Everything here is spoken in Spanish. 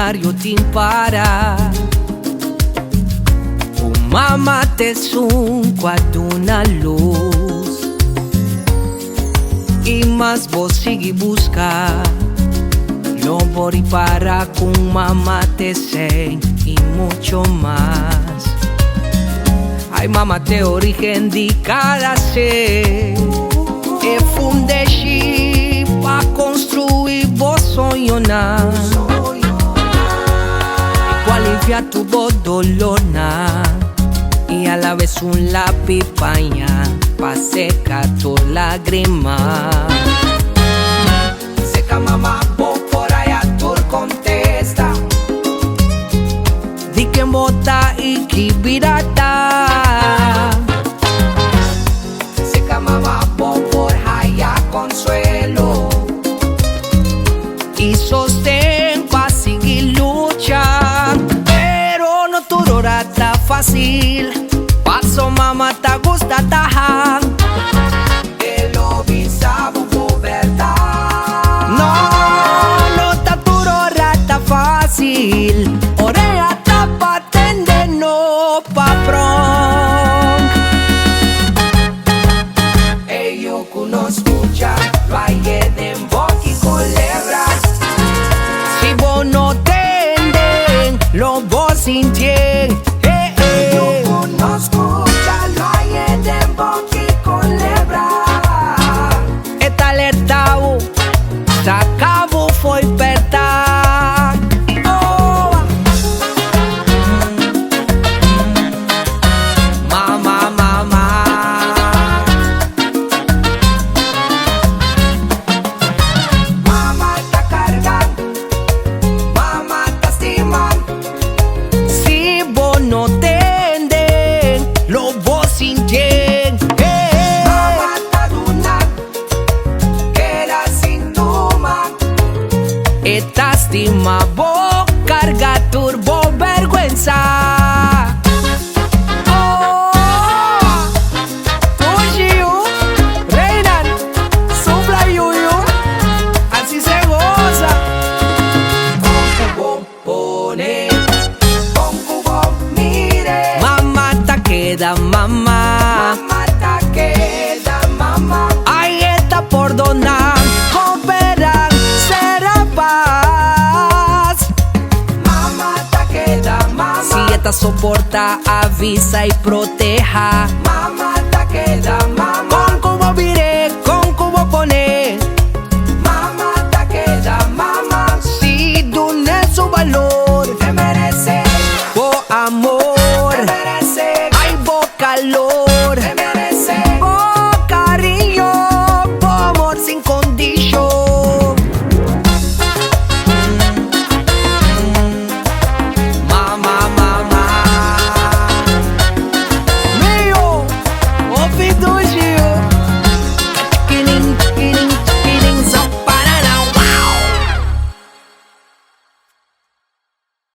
ordinario te impara. Mama te sun quando una luz y más vos sigue busca. No voy para con mamá te sé y mucho más. Ay mamá te origen de cada ser e funde pa construir vos soñona. Cual limpia tu voz dolona y a la vez un lápiz paña pa secar tu lágrima. Seca mamá, vos por allá tú contesta. Di que bota y que virata. Seca mamá, vos por allá consuelo y sostén pa seguir luchando. Pero no tu hora está fácil. Paso mamá te gusta tajar. Te lo visabo por verdad. No está tu hora está fácil. Oreja tapa tende no pa pronto. Yo conozco ya valle de boqui culebra. Si vos no tenden, lo vos sintien. Yo conozco ya valle de boqui culebra. Esta alertao, se acabó foi perta. Oh. Mamá, mamá. Mamá está cargando, mamá está estimando. Si vos no tenden, lo vos sintien. Mamá está dunando, que la sintoma. Esta estima vos carga turbo vergüenza. Mamá, mamá ta queda mamá. Ahí está por donar, cooperar, será paz. Mamá ta queda mamá. Si esta soporta, avisa y proteja. Mamá ta queda mamá.